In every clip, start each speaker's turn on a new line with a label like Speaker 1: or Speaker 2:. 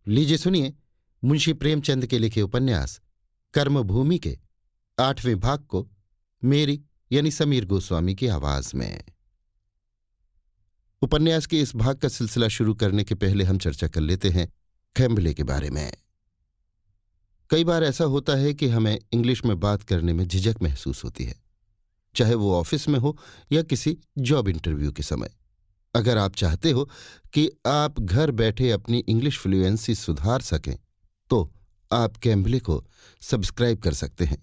Speaker 1: लीजिए सुनिए मुंशी प्रेमचंद के लिखे उपन्यास कर्मभूमि के 8वें भाग को मेरी यानी समीर गोस्वामी की आवाज में। उपन्यास के इस भाग का सिलसिला शुरू करने के पहले हम चर्चा कर लेते हैं खैम्बले के बारे में। कई बार ऐसा होता है कि हमें इंग्लिश में बात करने में झिझक महसूस होती है, चाहे वो ऑफिस में हो या किसी जॉब इंटरव्यू के समय। अगर आप चाहते हो कि आप घर बैठे अपनी इंग्लिश फ्लुएंसी सुधार सकें तो आप कैम्बले को सब्सक्राइब कर सकते हैं।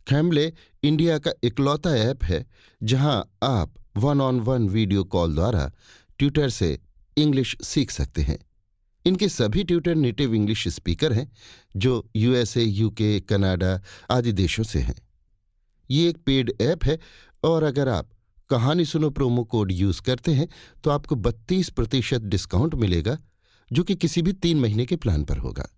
Speaker 1: कैम्बले इंडिया का इकलौता ऐप है जहां आप 1-on-1 वीडियो कॉल द्वारा ट्यूटर से इंग्लिश सीख सकते हैं। इनके सभी ट्यूटर नेटिव इंग्लिश स्पीकर हैं जो यूएसए, यूके, कनाडा आदि देशों से हैं। ये एक पेड ऐप है और अगर आप कहानी सुनो प्रोमो कोड यूज करते हैं तो आपको 32% डिस्काउंट मिलेगा, जो कि किसी भी 3 महीने के प्लान पर होगा।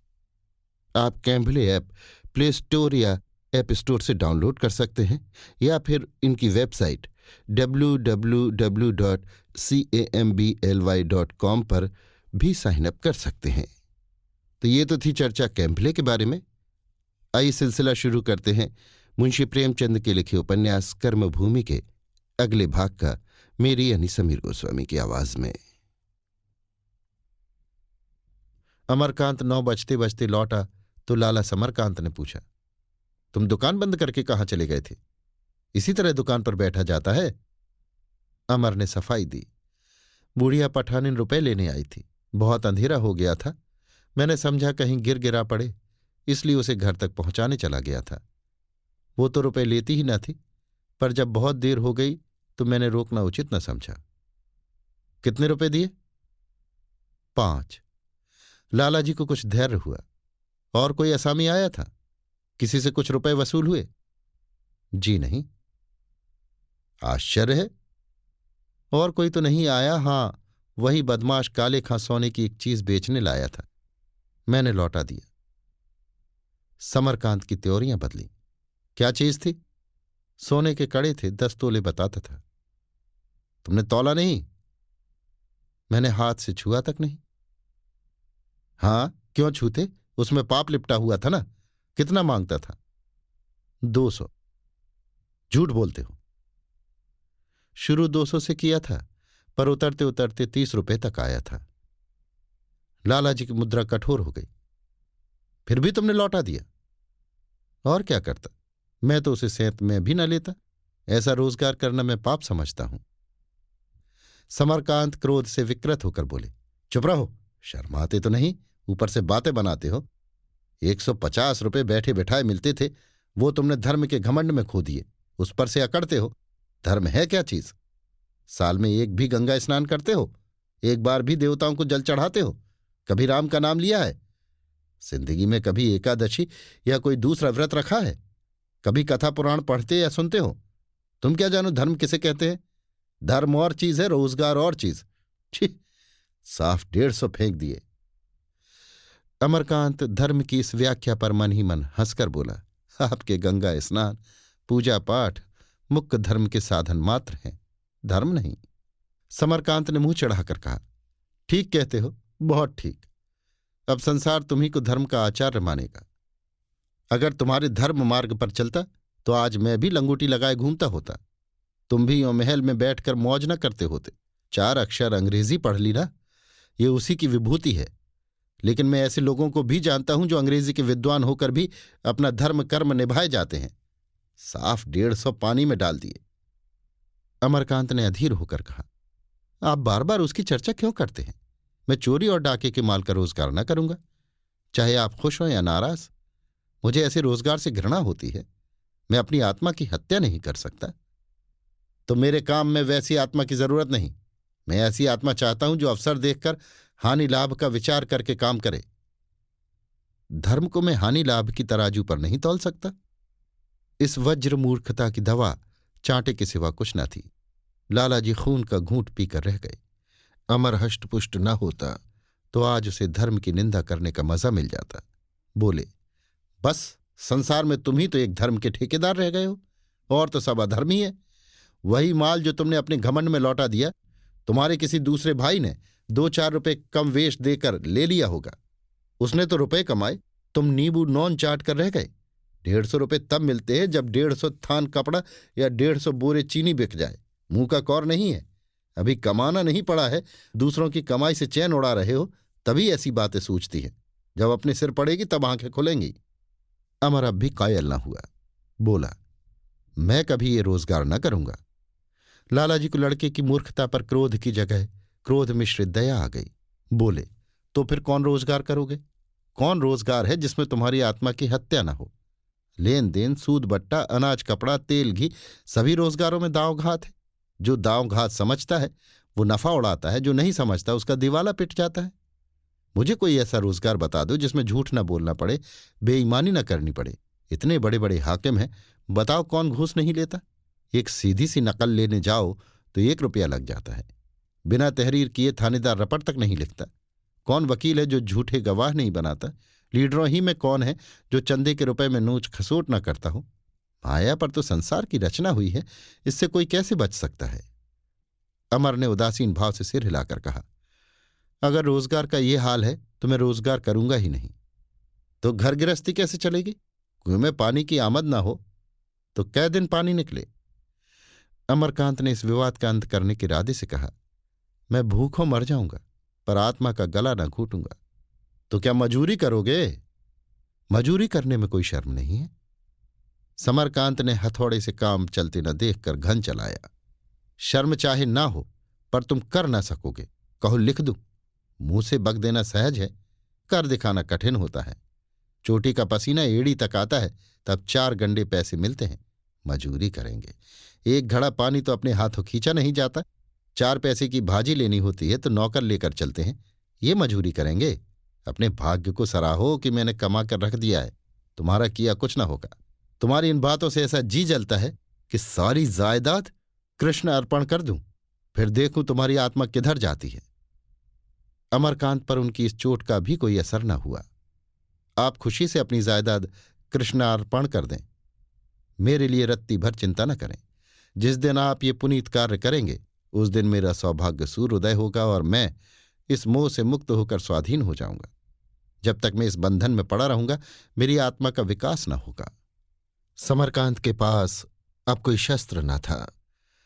Speaker 1: आप कैम्बले ऐप प्ले स्टोर या ऐप स्टोर से डाउनलोड कर सकते हैं या फिर इनकी वेबसाइट www.cambly.com पर भी साइन अप कर सकते हैं। तो ये तो थी चर्चा कैम्बले के बारे में। आइए सिलसिला शुरू करते हैं मुंशी प्रेमचंद के लिखे उपन्यास कर्मभूमि के अगले भाग का मेरी यानी समीर गोस्वामी की आवाज में। अमरकांत 9 बजते बजते लौटा तो लाला समरकांत ने पूछा, तुम दुकान बंद करके कहाँ चले गए थे? इसी तरह दुकान पर बैठा जाता है? अमर ने सफाई दी, बूढ़िया पठानिन रुपए लेने आई थी। बहुत अंधेरा हो गया था। मैंने समझा कहीं गिर गिरा पड़े, इसलिए उसे घर तक पहुंचाने चला गया था। वो तो रुपए लेती ही न थी, पर जब बहुत देर हो गई तो मैंने रोकना उचित न समझा। कितने रुपए दिए? 5। लाला जी को कुछ धैर्य हुआ। और कोई असामी आया था? किसी से कुछ रुपए वसूल हुए? जी नहीं। आश्चर्य है। और कोई तो नहीं आया। हां, वही बदमाश काले खां सोने की एक चीज बेचने लाया था। मैंने लौटा दिया। समरकांत की त्योरियां बदली। क्या चीज थी? सोने के कड़े थे, 10 तोले बताता था। तुमने तौला नहीं? मैंने हाथ से छुआ तक नहीं। हां, क्यों छूते? उसमें पाप लिपटा हुआ था ना। कितना मांगता था? 200। झूठ बोलते हो। शुरू 200 से किया था, पर उतरते उतरते 30 रुपए तक आया था। लाला जी की मुद्रा कठोर हो गई। फिर भी तुमने लौटा दिया? और क्या करता? मैं तो उसे सेंत में भी न लेता। ऐसा रोजगार करना मैं पाप समझता हूं। समरकांत क्रोध से विकृत होकर बोले, चुप रहो, शर्माते तो नहीं, ऊपर से बातें बनाते हो। 150 रुपए बैठे बैठाए मिलते थे, वो तुमने धर्म के घमंड में खो दिए। उस पर से अकड़ते हो। धर्म है क्या चीज? साल में एक भी गंगा स्नान करते हो? एक बार भी देवताओं को जल चढ़ाते हो? कभी राम का नाम लिया है? जिंदगी में कभी एकादशी या कोई दूसरा व्रत रखा है? कभी कथा पुराण पढ़ते या सुनते हो? तुम क्या जानो धर्म किसे कहते हैं? धर्म और चीज है, रोजगार और चीज। छी, साफ 150 फेंक दिए। अमरकांत धर्म की इस व्याख्या पर मन ही मन हंसकर बोला, आपके गंगा स्नान, पूजा पाठ मुख्य धर्म के साधन मात्र हैं, धर्म नहीं। समरकांत ने मुंह चढ़ाकर कहा, ठीक कहते हो, बहुत ठीक। अब संसार तुम्ही को धर्म का आचार्य मानेगा। अगर तुम्हारे धर्म मार्ग पर चलता तो आज मैं भी लंगोटी लगाए घूमता होता। तुम भी यो महल में बैठकर मौज न करते होते। 4 अक्षर अंग्रेजी पढ़ ली ना, ये उसी की विभूति है। लेकिन मैं ऐसे लोगों को भी जानता हूं जो अंग्रेजी के विद्वान होकर भी अपना धर्म कर्म निभाए जाते हैं। साफ 150 पानी में डाल दिए। अमरकांत ने अधीर होकर कहा, आप बार बार उसकी चर्चा क्यों करते हैं? मैं चोरी और डाके के माल का रोजगार न करूंगा, चाहे आप खुश हो या नाराज। मुझे ऐसे रोजगार से घृणा होती है। मैं अपनी आत्मा की हत्या नहीं कर सकता। तो मेरे काम में वैसी आत्मा की जरूरत नहीं। मैं ऐसी आत्मा चाहता हूं जो अवसर देखकर हानि लाभ का विचार करके काम करे। धर्म को मैं हानि लाभ की तराजू पर नहीं तौल सकता। इस वज्र मूर्खता की दवा चांटे के सिवा कुछ न थी। लालाजी खून का घूंट पीकर रह गए। अमर हष्टपुष्ट न होता तो आज उसे धर्म की निंदा करने का मजा मिल जाता। बोले, बस संसार में तुम ही तो एक धर्म के ठेकेदार रह गए हो, और तो सब अधर्मी है। वही माल जो तुमने अपने घमंड में लौटा दिया, तुम्हारे किसी दूसरे भाई ने 2-4 रुपए कम वेश देकर ले लिया होगा। उसने तो रुपए कमाए, तुम नींबू नॉन चाट कर रह गए। 150 रुपये तब मिलते हैं जब 150 थान कपड़ा या 150 बोरे चीनी बिक जाए। मुंह का कौर नहीं है। अभी कमाना नहीं पड़ा है, दूसरों की कमाई से चैन उड़ा रहे हो, तभी ऐसी बातें सूझती है। जब अपने सिर पड़ेगी तब आंखें खुलेंगी। अमर अब भी कायल न हुआ। बोला, मैं कभी ये रोजगार न करूंगा। लालाजी को लड़के की मूर्खता पर क्रोध की जगह क्रोध मिश्रित दया आ गई। बोले, तो फिर कौन रोजगार करोगे? कौन रोजगार है जिसमें तुम्हारी आत्मा की हत्या न हो? लेन देन, सूद बट्टा, अनाज कपड़ा, तेल घी, सभी रोजगारों में दांव घात है। जो दांव घात समझता है वो नफा उड़ाता है, जो नहीं समझता उसका दिवाला पिट जाता है। मुझे कोई ऐसा रोजगार बता दो जिसमें झूठ न बोलना पड़े, बेईमानी न करनी पड़े। इतने बड़े बड़े हाकिम हैं, बताओ कौन घूस नहीं लेता? एक सीधी सी नकल लेने जाओ तो 1 रुपया लग जाता है। बिना तहरीर किए थानेदार रपट तक नहीं लिखता। कौन वकील है जो झूठे गवाह नहीं बनाता? लीडरों ही में कौन है जो चंदे के रुपए में नोच खसोट न करता हो? माया पर तो संसार की रचना हुई है, इससे कोई कैसे बच सकता है? अमर ने उदासीन भाव से सिर हिलाकर कहा, अगर रोजगार का ये हाल है तो मैं रोजगार करूंगा ही नहीं। तो घर गृहस्थी कैसे चलेगी? कुएं में पानी की आमद ना हो तो कै दिन पानी निकले? अमरकांत ने इस विवाद का अंत करने के इरादे से कहा, मैं भूखों मर जाऊंगा पर आत्मा का गला न घूटूंगा। तो क्या मजूरी करोगे? मजूरी करने में कोई शर्म नहीं है। समरकांत ने हथौड़े से काम चलते न देखकर घन चलाया। शर्म चाहे ना हो पर तुम कर ना सकोगे। कहो लिख दूं? मुंह से बक देना सहज है, कर दिखाना कठिन होता है। चोटी का पसीना एड़ी तक आता है तब 4 गंडे पैसे मिलते हैं। मजूरी करेंगे? 1 घड़ा पानी तो अपने हाथों खींचा नहीं जाता। 4 पैसे की भाजी लेनी होती है तो नौकर लेकर चलते हैं। ये मजूरी करेंगे? अपने भाग्य को सराहो कि मैंने कमा कर रख दिया है, तुम्हारा किया कुछ ना होगा। तुम्हारी इन बातों से ऐसा जी जलता है कि सारी जायदाद कृष्ण अर्पण कर दूं, फिर देखूं तुम्हारी आत्मा किधर जाती है। अमरकांत पर उनकी इस चोट का भी कोई असर न हुआ। आप खुशी से अपनी जायदाद कृष्णार्पण कर दें, मेरे लिए रत्ती भर चिंता न करें। जिस दिन आप ये पुनीत कार्य करेंगे उस दिन मेरा सौभाग्य सूर्योदय होगा और मैं इस मोह से मुक्त होकर स्वाधीन हो जाऊंगा। जब तक मैं इस बंधन में पड़ा रहूंगा मेरी आत्मा का विकास न होगा। समरकांत के पास अब कोई शस्त्र न था।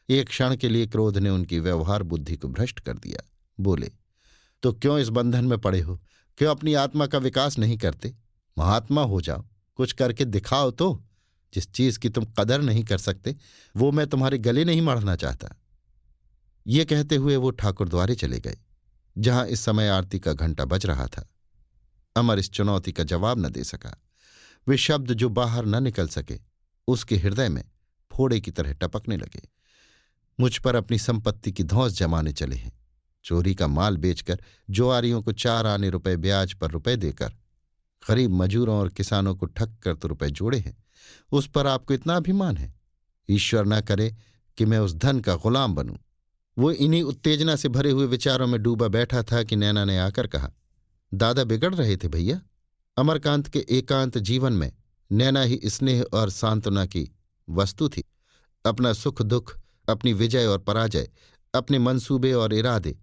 Speaker 1: एक क्षण के लिए क्रोध ने उनकी व्यवहार बुद्धि को भ्रष्ट कर दिया। बोले, तो क्यों इस बंधन में पड़े हो? क्यों अपनी आत्मा का विकास नहीं करते? महात्मा हो जाओ, कुछ करके दिखाओ तो। जिस चीज की तुम कदर नहीं कर सकते वो मैं तुम्हारे गले नहीं मढ़ना चाहता। ये कहते हुए वो ठाकुर द्वारे चले गए, जहां इस समय आरती का घंटा बज रहा था। अमर इस चुनौती का जवाब न दे सका। वे शब्द जो बाहर न निकल सके उसके हृदय में फोड़े की तरह टपकने लगे। मुझ पर अपनी संपत्ति की धौंस जमाने चले हैं। चोरी का माल बेचकर जुआरियों को 4 आने रुपए ब्याज पर रुपए देकर गरीब मजूरों और किसानों को ठग कर तो रुपए जोड़े हैं। उस पर आपको इतना अभिमान है? ईश्वर न करे कि मैं उस धन का गुलाम बनूं। वो इन्हीं उत्तेजना से भरे हुए विचारों में डूबा बैठा था कि नैना ने आकर कहा, दादा बिगड़ रहे थे भैया। अमरकांत के एकांत जीवन में नैना ही स्नेह और सांत्वना की वस्तु थी। अपना सुख दुख, अपनी विजय और पराजय, अपने मंसूबे और इरादे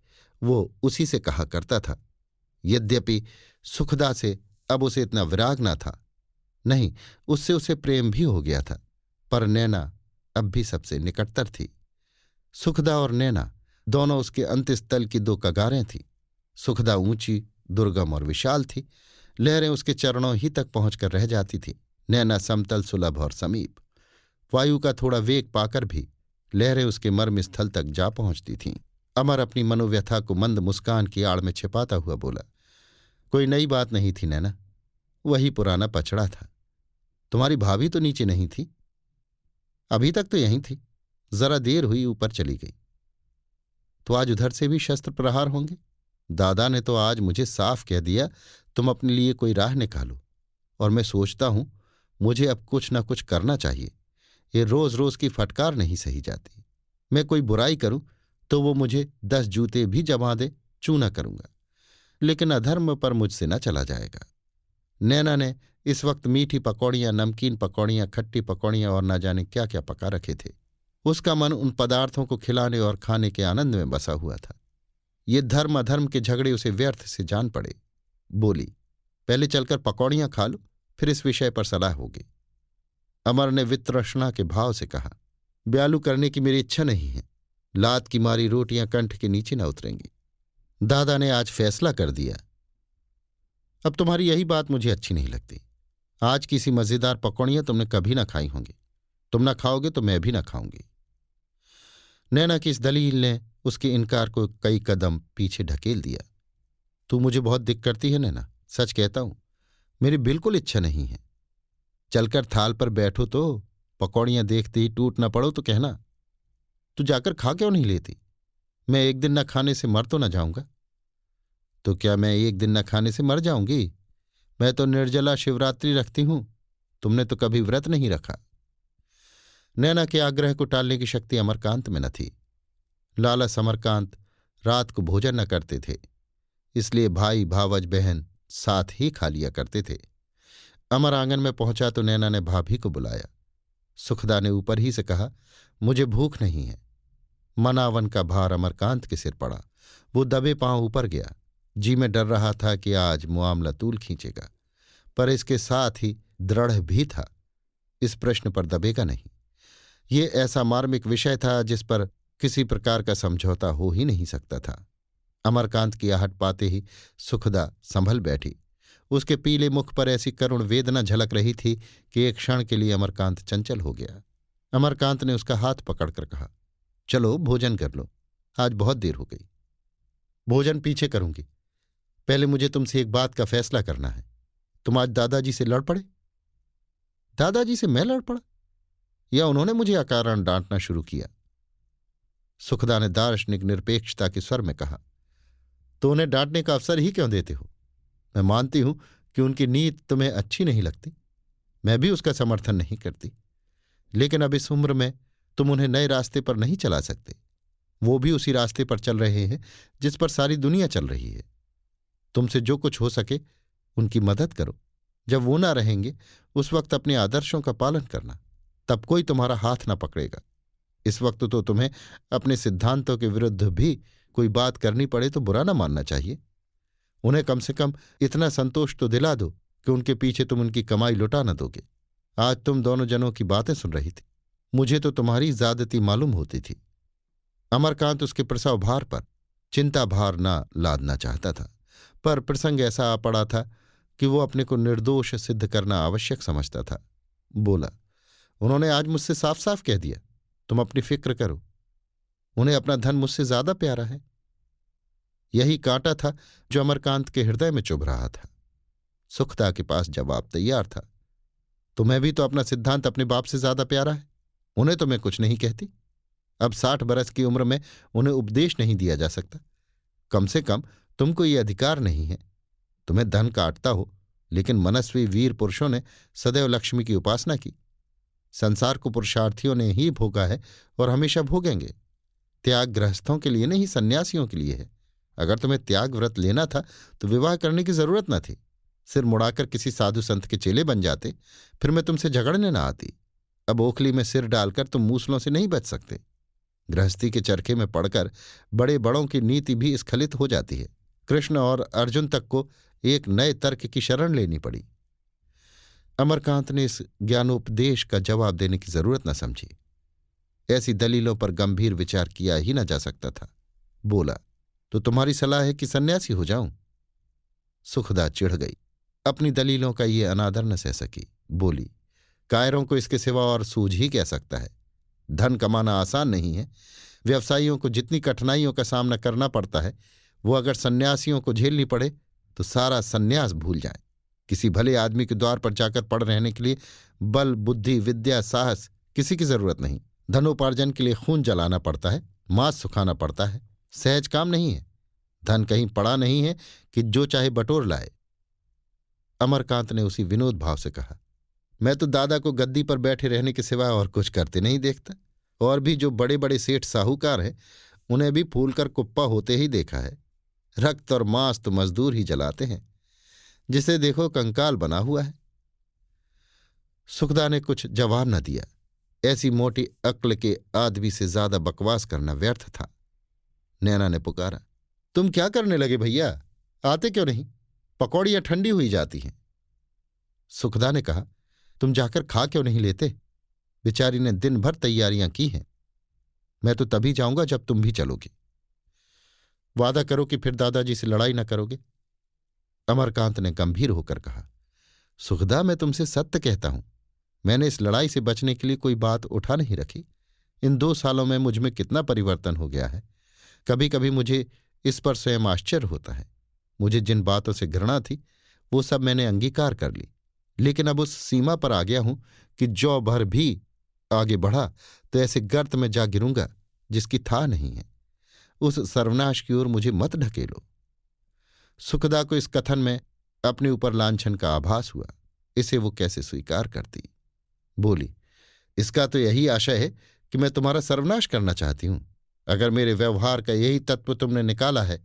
Speaker 1: वो उसी से कहा करता था। यद्यपि सुखदा से अब उसे इतना विराग न था, नहीं उससे उसे प्रेम भी हो गया था, पर नैना अब भी सबसे निकटतर थी। सुखदा और नैना दोनों उसके अंतस्थल की 2 कगारें थीं। सुखदा ऊंची, दुर्गम और विशाल थी। लहरें उसके चरणों ही तक पहुंचकर रह जाती थी। नैना समतल, सुलभ और समीप। वायु का थोड़ा वेग पाकर भी लहरें उसके मर्म स्थल तक जा पहुंचती थीं। अमर अपनी मनोव्यथा को मंद मुस्कान की आड़ में छिपाता हुआ बोला, कोई नई बात नहीं थी नैना, वही पुराना पचड़ा था। तुम्हारी भाभी तो नीचे नहीं थी? अभी तक तो यहीं थी, जरा देर हुई ऊपर चली गई। तो आज उधर से भी शस्त्र प्रहार होंगे? दादा ने तो आज मुझे साफ कह दिया तुम अपने लिए कोई राह निकालो, और मैं सोचता हूं मुझे अब कुछ न कुछ करना चाहिए। ये रोज रोज की फटकार नहीं सही जाती। मैं कोई बुराई करूं तो वो मुझे 10 जूते भी जमा दे, चूना करूंगा, लेकिन अधर्म पर मुझसे न चला जाएगा। नैना ने इस वक्त मीठी पकौड़ियां, नमकीन पकौड़ियां, खट्टी पकौड़ियां और न जाने क्या क्या पका रखे थे। उसका मन उन पदार्थों को खिलाने और खाने के आनंद में बसा हुआ था। ये धर्म अधर्म के झगड़े उसे व्यर्थ से जान पड़े। बोली, पहले चलकर पकौड़ियां खा लो, फिर इस विषय पर सलाह होगी। अमर ने वितृष्णा के भाव से कहा, ब्यालू करने की मेरी इच्छा नहीं है। लात की मारी रोटियां कंठ के नीचे न उतरेंगी। दादा ने आज फैसला कर दिया। अब तुम्हारी यही बात मुझे अच्छी नहीं लगती। आज किसी मजेदार पकौड़ियां तुमने कभी ना खाई होंगी। तुम ना खाओगे तो मैं भी ना खाऊंगी। नैना की इस दलील ने उसके इनकार को कई कदम पीछे ढकेल दिया। तू मुझे बहुत दिक्कत करती है नैना, सच कहता हूं, मेरी बिल्कुल इच्छा नहीं है। चलकर थाल पर बैठो तो पकौड़ियां देखते ही टूट न पड़ो तो कहना। तू जाकर खा क्यों नहीं लेती? मैं एक दिन न खाने से मर तो न जाऊंगा। तो क्या मैं एक दिन न खाने से मर जाऊंगी? मैं तो निर्जला शिवरात्रि रखती हूं, तुमने तो कभी व्रत नहीं रखा। नैना के आग्रह को टालने की शक्ति अमरकांत में न थी। लालस अमरकांत रात को भोजन न करते थे, इसलिए भाई भावज बहन साथ ही खा लिया करते थे। अमर आंगन में पहुंचा तो नैना ने भाभी को बुलाया। सुखदा ने ऊपर ही से कहा, मुझे भूख नहीं है। मनावन का भार अमरकांत के सिर पड़ा। वो दबे पांव ऊपर गया। जी में डर रहा था कि आज मुआमला तूल खींचेगा, पर इसके साथ ही दृढ़ भी था, इस प्रश्न पर दबेगा नहीं। ये ऐसा मार्मिक विषय था जिस पर किसी प्रकार का समझौता हो ही नहीं सकता था। अमरकांत की आहट पाते ही सुखदा संभल बैठी। उसके पीले मुख पर ऐसी करुण वेदना झलक रही थी कि एक क्षण के लिए अमरकांत चंचल हो गया। अमरकांत ने उसका हाथ पकड़कर कहा, चलो भोजन कर लो, आज बहुत देर हो गई। भोजन पीछे करूंगी, पहले मुझे तुमसे एक बात का फैसला करना है। तुम आज दादाजी से लड़ पड़े। दादाजी से मैं लड़ पड़ा या उन्होंने मुझे अकारण डांटना शुरू किया? सुखदा ने दार्शनिक निरपेक्षता के स्वर में कहा, तो उन्हें डांटने का अवसर ही क्यों देते हो? मैं मानती हूं कि उनकी नीयत तुम्हें अच्छी नहीं लगती, मैं भी उसका समर्थन नहीं करती, लेकिन अब इस उम्र में तुम उन्हें नए रास्ते पर नहीं चला सकते। वो भी उसी रास्ते पर चल रहे हैं जिस पर सारी दुनिया चल रही है। तुमसे जो कुछ हो सके उनकी मदद करो। जब वो ना रहेंगे उस वक्त अपने आदर्शों का पालन करना, तब कोई तुम्हारा हाथ ना पकड़ेगा। इस वक्त तो तुम्हें अपने सिद्धांतों के विरुद्ध भी कोई बात करनी पड़े तो बुरा ना मानना चाहिए। उन्हें कम से कम इतना संतोष तो दिला दो कि उनके पीछे तुम उनकी कमाई लुटा न दोगे। आज तुम दोनों जनों की बातें सुन रही थी, मुझे तो तुम्हारी ज्यादती मालूम होती थी। अमरकांत उसके प्रसव भार पर चिंता भार ना लादना चाहता था, पर प्रसंग ऐसा आ पड़ा था कि वो अपने को निर्दोष सिद्ध करना आवश्यक समझता था। बोला, उन्होंने आज मुझसे साफ साफ कह दिया, तुम अपनी फिक्र करो, उन्हें अपना धन मुझसे ज्यादा प्यारा है। यही कांटा था जो अमरकांत के हृदय में चुभ रहा था। सुखदा के पास जवाब तैयार था। तुम्हें भी तो अपना सिद्धांत अपने बाप से ज्यादा प्यारा है, उन्हें तो मैं कुछ नहीं कहती। अब 60 बरस की उम्र में उन्हें उपदेश नहीं दिया जा सकता। कम से कम तुमको ये अधिकार नहीं है। तुम्हें धन काटता हो, लेकिन मनस्वी वीर पुरुषों ने सदैव लक्ष्मी की उपासना की। संसार को पुरुषार्थियों ने ही भोगा है और हमेशा भोगेंगे। त्याग गृहस्थों के लिए नहीं, सन्यासियों के लिए है। अगर तुम्हें त्याग व्रत लेना था तो विवाह करने की जरूरत न थी। सिर मुड़ाकर किसी साधु संत के चेले बन जाते, फिर मैं तुमसे झगड़ने न आती। अब ओखली में सिर डालकर तुम मूसलों से नहीं बच सकते। गृहस्थी के चरखे में पड़कर बड़े बड़ों की नीति भी स्खलित हो जाती है। कृष्ण और अर्जुन तक को एक नए तर्क की शरण लेनी पड़ी। अमरकांत ने इस ज्ञानोपदेश का जवाब देने की जरूरत न समझी। ऐसी दलीलों पर गंभीर विचार किया ही न जा सकता था। बोला, तो तुम्हारी सलाह है कि सन्यासी हो जाऊं? सुखदा चिढ़ गई। अपनी दलीलों का ये अनादर न सह सकी। बोली, कायरों को इसके सिवा और सूझ ही क्या सकता है। धन कमाना आसान नहीं है। व्यवसायियों को जितनी कठिनाइयों का सामना करना पड़ता है, वो अगर सन्यासियों को झेलनी पड़े तो सारा सन्यास भूल जाए। किसी भले आदमी के द्वार पर जाकर पड़ रहने के लिए बल, बुद्धि, विद्या, साहस किसी की जरूरत नहीं। धनोपार्जन के लिए खून जलाना पड़ता है, मांस सुखाना पड़ता है। सहज काम नहीं है। धन कहीं पड़ा नहीं है कि जो चाहे बटोर लाए। अमरकांत ने उसी विनोद भाव से कहा, मैं तो दादा को गद्दी पर बैठे रहने के सिवा और कुछ करते नहीं देखता। और भी जो बड़े बड़े सेठ साहूकार हैं, उन्हें भी फूल कर कुप्पा होते ही देखा है। रक्त और मांस तो मजदूर ही जलाते हैं, जिसे देखो कंकाल बना हुआ है। सुखदा ने कुछ जवाब न दिया। ऐसी मोटी अक्ल के आदमी से ज्यादा बकवास करना व्यर्थ था। नैना ने पुकारा, तुम क्या करने लगे भैया? आते क्यों नहीं? पकौड़ियां ठंडी हुई जाती हैं। सुखदा ने कहा, तुम जाकर खा क्यों नहीं लेते? बेचारी ने दिन भर तैयारियां की हैं। मैं तो तभी जाऊंगा जब तुम भी चलोगे। वादा करो कि फिर दादाजी से लड़ाई न करोगे। अमरकांत ने गंभीर होकर कहा, सुखदा, मैं तुमसे सत्य कहता हूं, मैंने इस लड़ाई से बचने के लिए कोई बात उठा नहीं रखी। इन 2 सालों में मुझ में कितना परिवर्तन हो गया है। कभी कभी मुझे इस पर स्वयं आश्चर्य होता है। मुझे जिन बातों से घृणा थी वो सब मैंने अंगीकार कर ली, लेकिन अब उस सीमा पर आ गया हूं कि जौ भर भी आगे बढ़ा तो ऐसे गर्त में जा गिरूंगा जिसकी था नहीं है। उस सर्वनाश की ओर मुझे मत ढकेलो। सुखदा को इस कथन में अपने ऊपर लांछन का आभास हुआ। इसे वो कैसे स्वीकार करती? बोली, इसका तो यही आशय है कि मैं तुम्हारा सर्वनाश करना चाहती हूं। अगर मेरे व्यवहार का यही तत्व तुमने निकाला है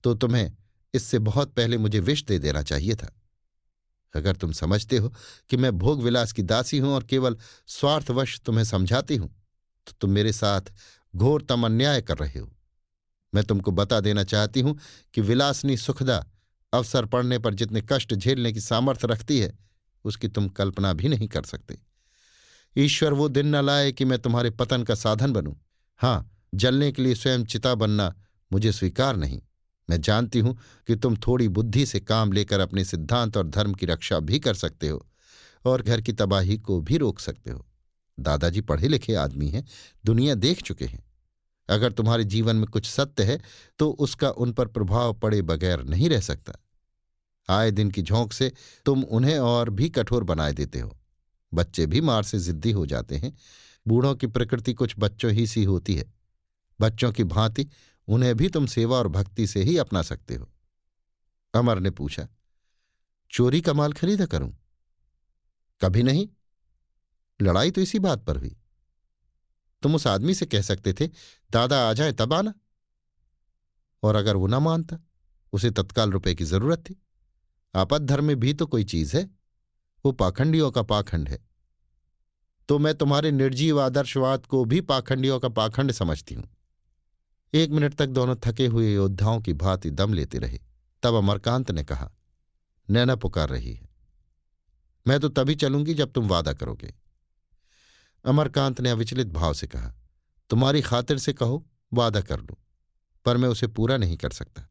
Speaker 1: तो तुम्हें इससे बहुत पहले मुझे विष दे देना चाहिए था। अगर तुम समझते हो कि मैं भोग विलास की दासी हूं और केवल स्वार्थवश तुम्हें समझाती हूं तो तुम मेरे साथ घोरतम अन्याय कर रहे हो। मैं तुमको बता देना चाहती हूं कि विलासनी सुखदा अवसर पड़ने पर जितने कष्ट झेलने की सामर्थ्य रखती है उसकी तुम कल्पना भी नहीं कर सकते। ईश्वर वो दिन न लाए कि मैं तुम्हारे पतन का साधन बनूं। हाँ, जलने के लिए स्वयं चिता बनना मुझे स्वीकार नहीं। मैं जानती हूं कि तुम थोड़ी बुद्धि से काम लेकर अपने सिद्धांत और धर्म की रक्षा भी कर सकते हो और घर की तबाही को भी रोक सकते हो। दादाजी पढ़े लिखे आदमी हैं, दुनिया देख चुके हैं। अगर तुम्हारे जीवन में कुछ सत्य है तो उसका उन पर प्रभाव पड़े बगैर नहीं रह सकता। आए दिन की झोंक से तुम उन्हें और भी कठोर बनाए देते हो। बच्चे भी मार से जिद्दी हो जाते हैं। बूढ़ों की प्रकृति कुछ बच्चों ही सी होती है। बच्चों की भांति उन्हें भी तुम सेवा और भक्ति से ही अपना सकते हो। अमर ने पूछा, चोरी का माल खरीदा करूं? कभी नहीं। लड़ाई तो इसी बात पर हुई। तुम उस आदमी से कह सकते थे दादा आ जाए तब आना। और अगर वो ना मानता, उसे तत्काल रुपए की जरूरत थी। आपद धर्म में भी तो कोई चीज है। वो पाखंडियों का पाखंड है। तो मैं तुम्हारे निर्जीव आदर्शवाद को भी पाखंडियों का पाखंड समझती हूं। 1 मिनट तक दोनों थके हुए योद्धाओं की भांति दम लेते रहे। तब अमरकांत ने कहा, नैना पुकार रही है। मैं तो तभी चलूंगी जब तुम वादा करोगे। अमरकांत ने अविचलित भाव से कहा, तुम्हारी खातिर से कहो, वादा कर लूं, पर मैं उसे पूरा नहीं कर सकता।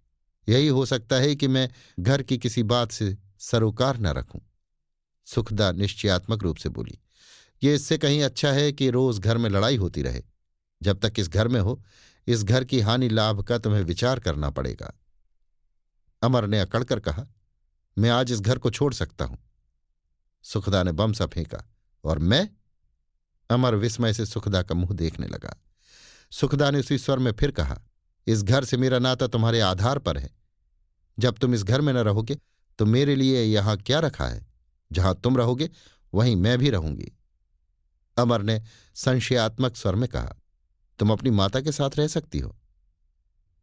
Speaker 1: यही हो सकता है कि मैं घर की किसी बात से सरोकार न रखूं। सुखदा निश्चयात्मक रूप से बोली, ये इससे कहीं अच्छा है कि रोज घर में लड़ाई होती रहे। जब तक इस घर में हो, इस घर की हानि लाभ का तुम्हें विचार करना पड़ेगा। अमर ने अकड़कर कहा, मैं आज इस घर को छोड़ सकता हूं। सुखदा ने बम सा फेंका, और मैं? अमर विस्मय से सुखदा का मुंह देखने लगा। सुखदा ने उसी स्वर में फिर कहा, इस घर से मेरा नाता तुम्हारे आधार पर है। जब तुम इस घर में न रहोगे तो मेरे लिए यहां क्या रखा है? जहां तुम रहोगे वहीं मैं भी रहूंगी। अमर ने संशयात्मक स्वर में कहा, तुम अपनी माता के साथ रह सकती हो।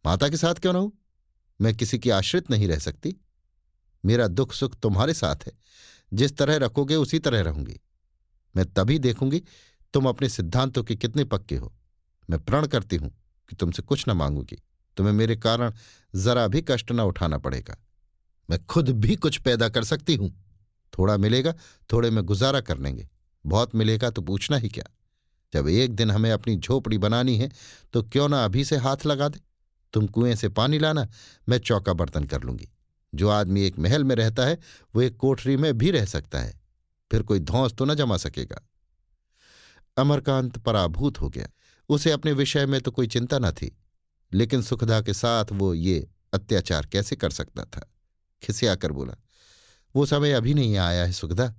Speaker 1: माता के साथ क्यों रहूं? मैं किसी की आश्रित नहीं रह सकती। मेरा दुख सुख तुम्हारे साथ है। जिस तरह रखोगे उसी तरह रहूंगी। मैं तभी देखूंगी तुम अपने सिद्धांतों के कितने पक्के हो। मैं प्रण करती हूं कि तुमसे कुछ न मांगूंगी। तुम्हें मेरे कारण जरा भी कष्ट न उठाना पड़ेगा। मैं खुद भी कुछ पैदा कर सकती हूं। थोड़ा मिलेगा, थोड़े में गुजारा कर लेंगे। बहुत मिलेगा तो पूछना ही क्या। जब एक दिन हमें अपनी झोपड़ी बनानी है तो क्यों ना अभी से हाथ लगा दे। तुम कुएं से पानी लाना, मैं चौका बर्तन कर लूंगी। जो आदमी एक महल में रहता है वो एक कोठरी में भी रह सकता है। फिर कोई धौंस तो न जमा सकेगा। अमरकांत पराभूत हो गया। उसे अपने विषय में तो कोई चिंता न थी, लेकिन सुखदा के साथ वो ये अत्याचार कैसे कर सकता था। खिसियाकर बोला, वो समय अभी नहीं आया है सुखदा।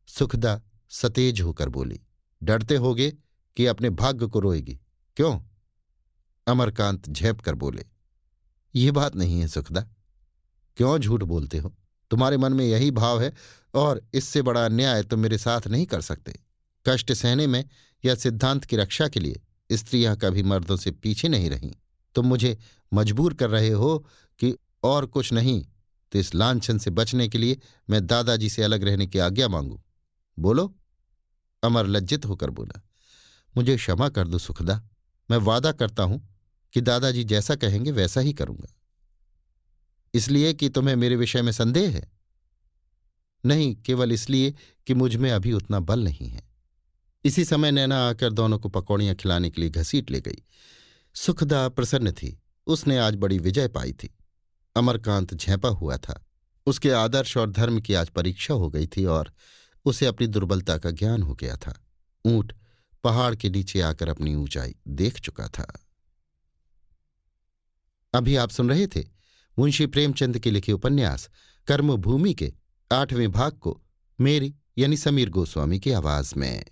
Speaker 1: सुखदा सतेज होकर बोली, डरते होगे कि अपने भाग्य को रोएगी? क्यों? अमरकांत झेप कर बोले, ये बात नहीं है सुखदा। क्यों झूठ बोलते हो? तुम्हारे मन में यही भाव है और इससे बड़ा अन्याय तुम मेरे साथ नहीं कर सकते। कष्ट सहने में या सिद्धांत की रक्षा के लिए स्त्रियां कभी मर्दों से पीछे नहीं रहीं। तुम मुझे मजबूर कर रहे हो कि और कुछ नहीं तो इस लांछन से बचने के लिए मैं दादाजी से अलग रहने की आज्ञा मांगू। बोलो। अमर लज्जित होकर बोला, मुझे क्षमा कर दो सुखदा। मैं वादा करता हूं कि दादाजी जैसा कहेंगे वैसा ही करूंगा। इसलिए कि तुम्हें मेरे विषय में संदेह है? नहीं, केवल इसलिए कि मुझ में अभी उतना बल नहीं है। इसी समय नैना आकर दोनों को पकौड़ियां खिलाने के लिए घसीट ले गई। सुखदा प्रसन्न थी। उसने आज बड़ी विजय पाई थी। अमरकांत झेंपा हुआ था। उसके आदर्श और धर्म की आज परीक्षा हो गई थी और उसे अपनी दुर्बलता का ज्ञान हो गया था। ऊंट पहाड़ के नीचे आकर अपनी ऊंचाई देख चुका था। अभी आप सुन रहे थे मुंशी प्रेमचंद के लिखे उपन्यास कर्मभूमि के 8वें भाग को मेरी यानी समीर गोस्वामी की आवाज में।